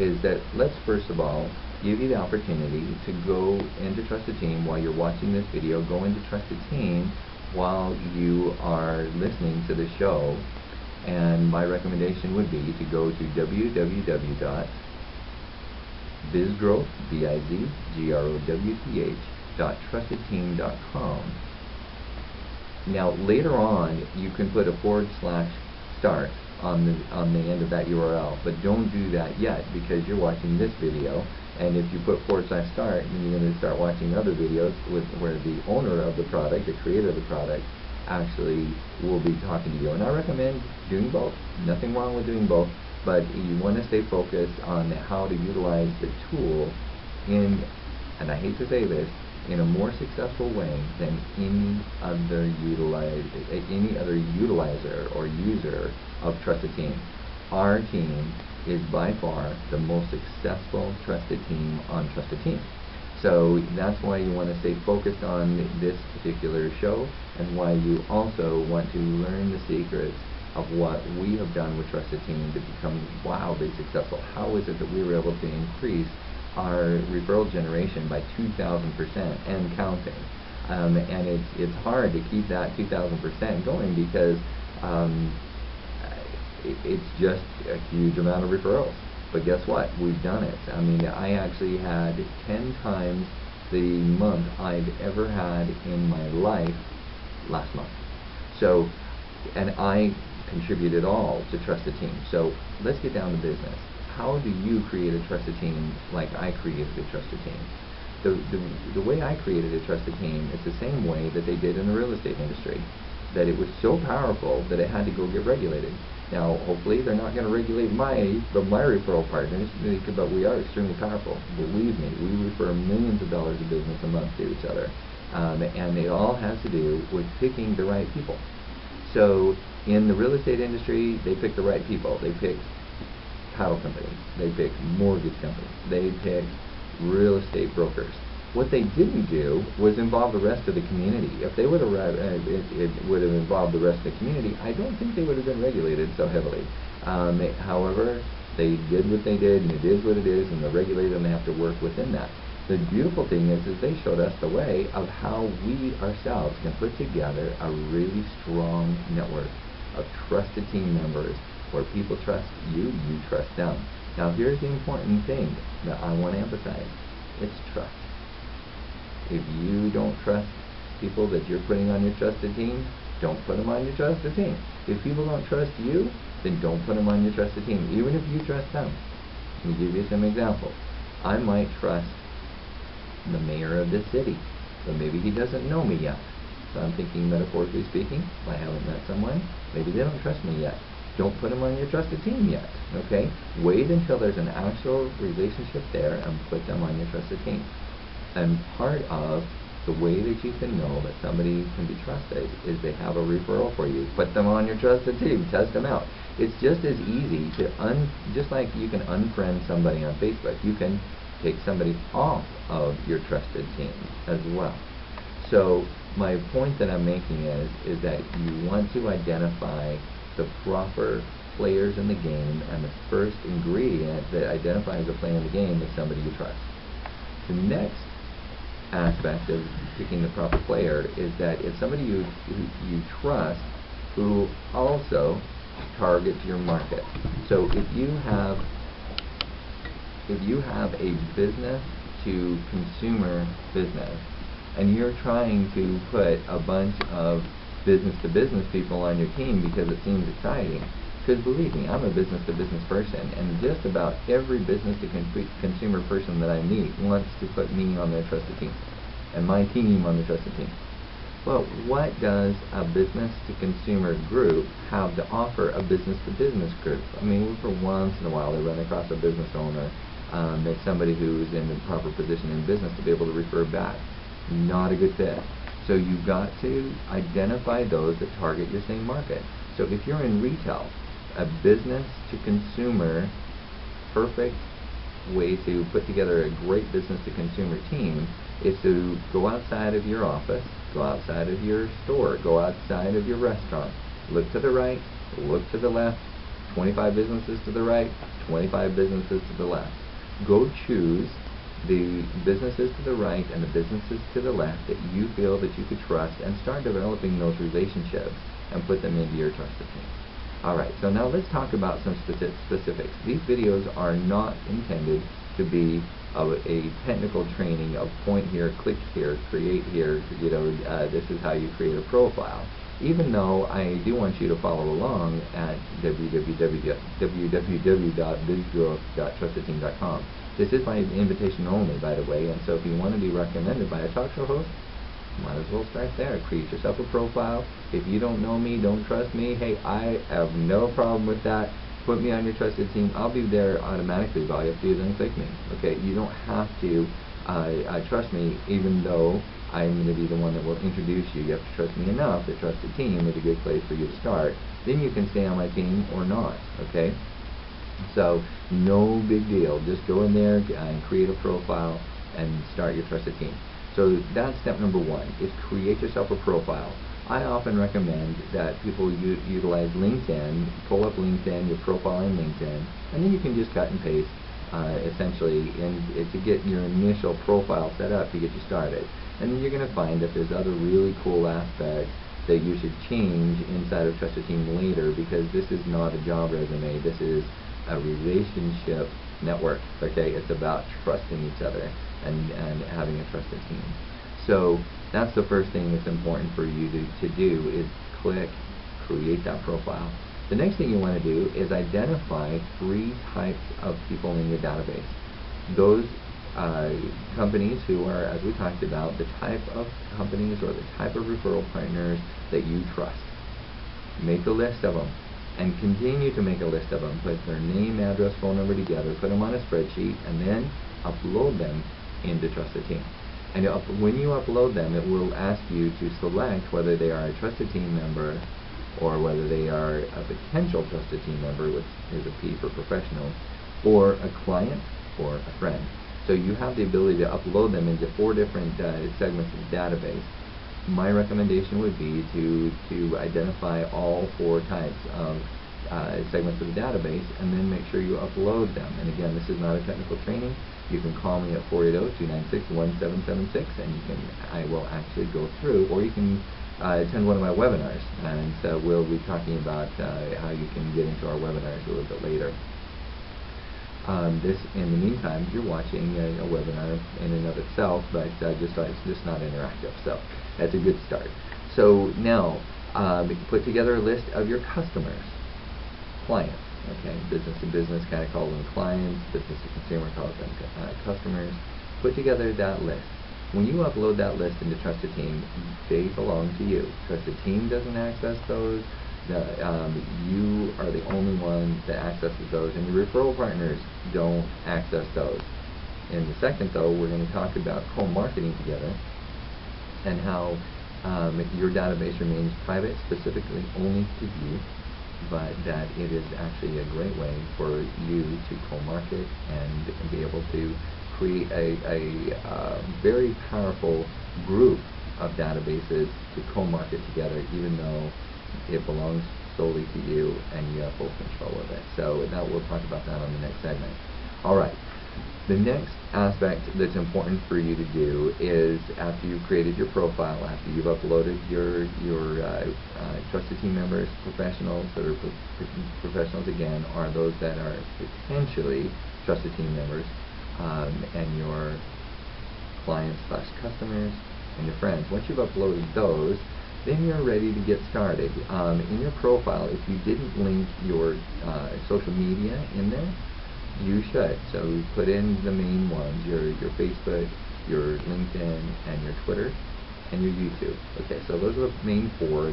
is that let's first of all give you the opportunity to go into Trusted Team while you're watching this video. Go into Trusted Team while you are listening to the show, and my recommendation would be to go to www.bizgrowth.trustedteam.com. Now later on you can put a /start on the end of that URL, but don't do that yet because you're watching this video, and if you put /start, then you're going to start watching other videos where the owner of the product, the creator of the product, actually will be talking to you. And I recommend doing both. Nothing wrong with doing both, but you want to stay focused on how to utilize the tool in, and I hate to say this, in a more successful way than any other utilizer or user of Trusted Team. Our team is by far the most successful Trusted Team on Trusted Team. So that's why you want to stay focused on this particular show, and why you also want to learn the secrets of what we have done with Trusted Team to become wildly successful. How is it that we were able to increase our referral generation by 2,000% and counting? And it's hard to keep that 2,000% going because it's just a huge amount of referrals. But guess what? We've done it. I mean, I actually had 10 times the month I've ever had in my life last month. So, and I contributed all to Trusted Team. So let's get down to business. How do you create a Trusted Team like I created a Trusted Team? The way I created a Trusted Team is the same way that they did in the real estate industry. That it was so powerful that it had to go get regulated. Now, hopefully, they're not going to regulate my referral partners, but we are extremely powerful. Believe me, we refer millions of dollars of business a month to each other, and it all has to do with picking the right people. So, in the real estate industry, they pick the right people. They pick title companies. They pick mortgage companies. They pick real estate brokers. What they didn't do was involve the rest of the community. If they would have, it would have involved the rest of the community, I don't think they would have been regulated so heavily. However, they did what they did, and it is what it is, and they're regulated, and they have to work within that. The beautiful thing is they showed us the way of how we ourselves can put together a really strong network of trusted team members where people trust you, you trust them. Now here's the important thing that I want to emphasize. It's trust. If you don't trust people that you're putting on your trusted team, don't put them on your trusted team. If people don't trust you, then don't put them on your trusted team, even if you trust them. Let me give you some examples. I might trust the mayor of this city, but maybe he doesn't know me yet. So I'm thinking, metaphorically speaking, I haven't met someone, maybe they don't trust me yet. Don't put them on your trusted team yet, okay? Wait until there's an actual relationship there and put them on your trusted team. And part of the way that you can know that somebody can be trusted is they have a referral for you. Put them on your trusted team. Test them out. It's just as easy to just like you can unfriend somebody on Facebook, you can take somebody off of your trusted team as well. So my point that I'm making is that you want to identify the proper players in the game, and the first ingredient that identifies a player in the game is somebody you trust. The next aspect of picking the proper player is that it's somebody you trust who also targets your market. So if you have a business to consumer business and you're trying to put a bunch of business to business people on your team because it seems exciting, because believe me, I'm a business to business person, and just about every business to consumer person that I meet wants to put me on their trusted team and my team on the trusted team. Well, what does a business to consumer group have to offer a business to business group? I mean, for once in a while they run across a business owner, that's somebody who's in the proper position in business to be able to refer back. Not a good fit. So you've got to identify those that target your same market. So if you're in retail, a business to consumer, perfect way to put together a great business to consumer team is to go outside of your office, go outside of your store, go outside of your restaurant, look to the right, look to the left, 25 businesses to the right, 25 businesses to the left. Go choose the businesses to the right and the businesses to the left that you feel that you could trust, and start developing those relationships and put them into your trusted team. Alright, so now let's talk about some specifics. These videos are not intended to be a technical training of point here, click here, create here, this is how you create a profile. Even though I do want you to follow along at www.bizgrowth.trustedteam.com. This is by invitation only, by the way, and so if you want to be recommended by a talk show host, might as well start there. Create yourself a profile. If you don't know me, don't trust me, hey, I have no problem with that. Put me on your trusted team. I'll be there automatically. All you have to do is unclick me. Okay, you don't have to trust me, even though I'm going to be the one that will introduce you. You have to trust me enough that Trusted Team is a good place for you to start. Then you can stay on my team or not. Okay, so no big deal. Just go in there and create a profile and start your trusted team. So that's step number one, is create yourself a profile. I often recommend that people utilize LinkedIn, pull up LinkedIn, your profile in LinkedIn, and then you can just cut and paste essentially to get your initial profile set up to get you started. And then you're going to find that there's other really cool aspects that you should change inside of Trusted Team later, because this is not a job resume, this is a relationship network. Okay, it's about trusting each other and having a trusted team. So that's the first thing that's important for you to do, is click create that profile. The next thing you want to do is identify 3 types of people in your database. Those companies who are, as we talked about, the type of companies or the type of referral partners that you trust. Make a list of them and continue to make a list of them. Put their name, address, phone number together, put them on a spreadsheet, and then upload them into Trusted Team. And when you upload them, it will ask you to select whether they are a Trusted Team member or whether they are a potential Trusted Team member, which is a P for professional, or a client or a friend. So you have the ability to upload them into 4 different segments of the database. My recommendation would be to identify all 4 types of segments of the database, and then make sure you upload them. And again, this is not a technical training. You can call me at 480-296-1776, and I will actually go through, or you can attend one of my webinars, and so we'll be talking about how you can get into our webinars a little bit later. This, in the meantime, you're watching a webinar in and of itself, but it's just not interactive, so that's a good start. So now, put together a list of your customers, clients. Okay, business to business kind of call them clients, business to consumer call them customers. Put together that list. When you upload that list into Trusted Team, they belong to you. Trusted Team doesn't access those. You are the only one that accesses those, and your referral partners don't access those. In a second, though, we're going to talk about co-marketing together and how your database remains private, specifically only to you, but that it is actually a great way for you to co-market and be able to create a very powerful group of databases to co-market together, even though it belongs solely to you and you have full control of it. So that, we'll talk about that on the next segment. Alright, the next aspect that's important for you to do is, after you've created your profile, after you've uploaded your Trusted Team members, professionals that are professionals again, are those that are potentially Trusted Team members, and your clients / customers and your friends. Once you've uploaded those, then you're ready to get started. In your profile, if you didn't link your social media in there, you should. So put in the main ones, your Facebook, your LinkedIn, and your Twitter, and your YouTube. Okay, so those are the main 4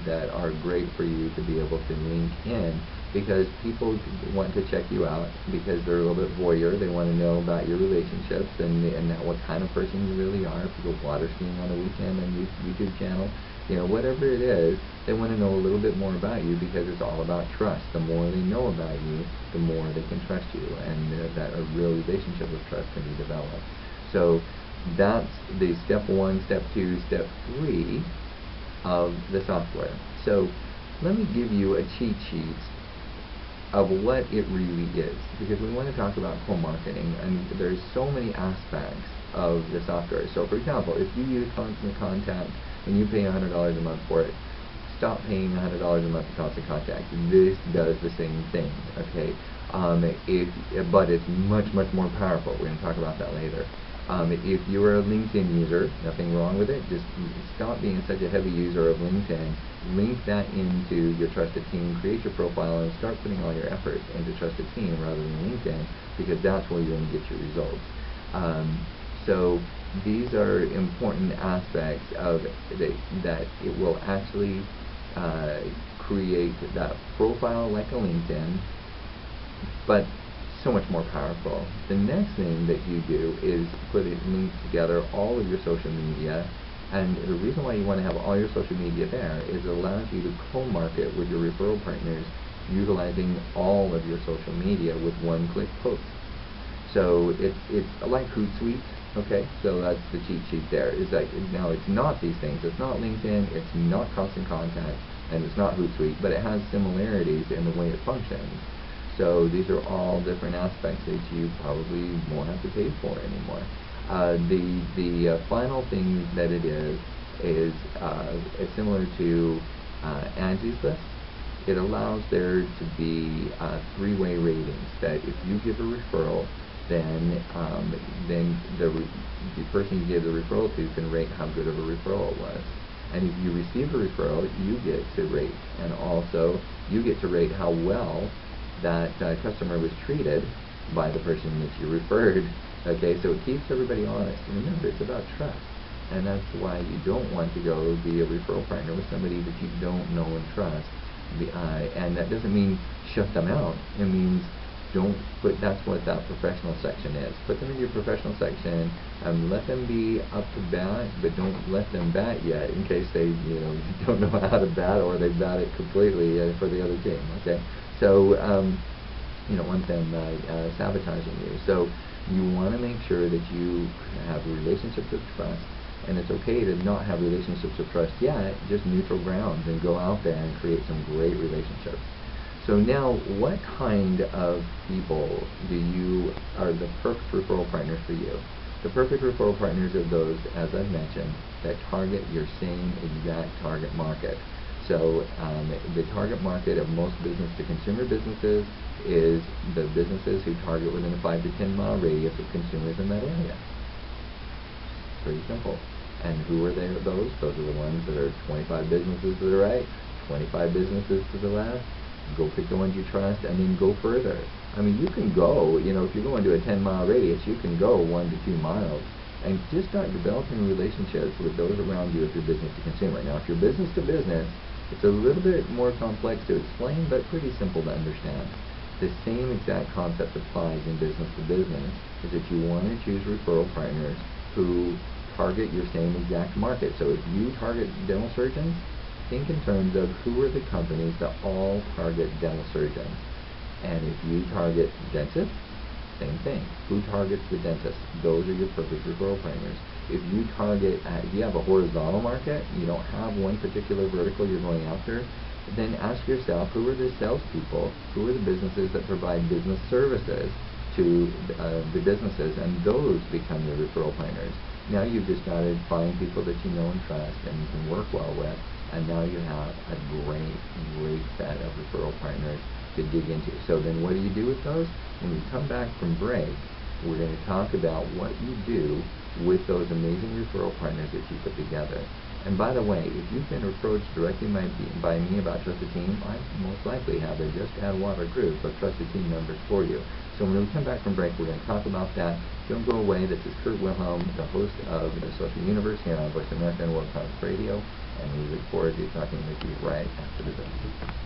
that are great for you to be able to link in, because people want to check you out because they're a little bit voyeur. They want to know about your relationships and what kind of person you really are. People water skiing on the weekend on your YouTube channel. You know, whatever it is, they want to know a little bit more about you, because it's all about trust. The more they know about you, the more they can trust you, and that a real relationship of trust can be developed. So that's the step 1, step 2, step 3 of the software. So let me give you a cheat sheet of what it really is, because we want to talk about co-marketing, and there's so many aspects of the software. So for example, if you use Constant Contact and you pay $100 a month for it, stop paying $100 a month for Constant Contact. This does the same thing, okay? But it's much more powerful. We're going to talk about that later. If you're a LinkedIn user, nothing wrong with it. Just stop being such a heavy user of LinkedIn. Link that into your Trusted Team, create your profile, and start putting all your effort into Trusted Team rather than LinkedIn, because that's where you're going to get your results. So these are important aspects of that it will actually create that profile like a LinkedIn, but so much more powerful. The next thing that you do is link together all of your social media, and the reason why you want to have all your social media there is it allows you to co-market with your referral partners utilizing all of your social media with one-click posts. So it's like Hootsuite, okay? So that's the cheat sheet there. Is that now it's not these things. It's not LinkedIn, it's not Constant Contact, and it's not Hootsuite, but it has similarities in the way it functions. So these are all different aspects that you probably won't have to pay for anymore. The final thing that it is similar to Angie's List. It allows there to be three-way ratings, that if you give a referral, then the person you gave the referral to can rate how good of a referral it was. And if you receive a referral, you get to rate, and also you get to rate how well that customer was treated by the person that you referred. Okay, so it keeps everybody honest. And remember, it's about trust, and that's why you don't want to go be a referral partner with somebody that you don't know and trust. And that doesn't mean shut them out. It means don't put. That's what that professional section is. Put them in your professional section and let them be up to bat, but don't let them bat yet, in case they don't know how to bat, or they bat it completely for the other team. Okay, so you don't want them sabotaging you. So you want to make sure that you have relationships of trust. And it's okay to not have relationships of trust yet, just neutral grounds, and go out there and create some great relationships. So now, what kind of people are the perfect referral partners for you? The perfect referral partners are those, as I've mentioned, that target your same exact target market. So the target market of most business-to-consumer businesses is the businesses who target within a 5 to 10 mile radius of consumers in that area. Pretty simple. And who are those? Those are the ones that are 25 businesses to the right, 25 businesses to the left. Go pick the ones you trust, and then go further. I mean, you can go, if you're going to a 10-mile radius, you can go 1 to 2 miles, and just start developing relationships with those around you if you're business to consumer. Now, if you're business to business, it's a little bit more complex to explain, but pretty simple to understand. The same exact concept applies in business to business, is that you want to choose referral partners who target your same exact market. So if you target dental surgeons, think in terms of who are the companies that all target dental surgeons. And if you target dentists, same thing. Who targets the dentist? Those are your perfect referral partners. If you have a horizontal market, you don't have one particular vertical you're going after, then ask yourself, who are the salespeople? Who are the businesses that provide business services to the businesses? And those become your referral partners. Now you've just started finding people that you know and trust and you can work well with, and now you have a great set of referral partners to dig into. So then what do you do with those? When we come back from break, we're going to talk about what you do with those amazing referral partners that you put together. And by the way, if you've been approached directly by me about Trusted Team, I most likely have a Just Add Water group of Trusted Team members for you. So when we come back from break, we're going to talk about that. Don't go away. This is Kurt Wilhelm, the host of the Social Universe here on Voice America and World Talk Radio, and we look forward to talking with you right after the break.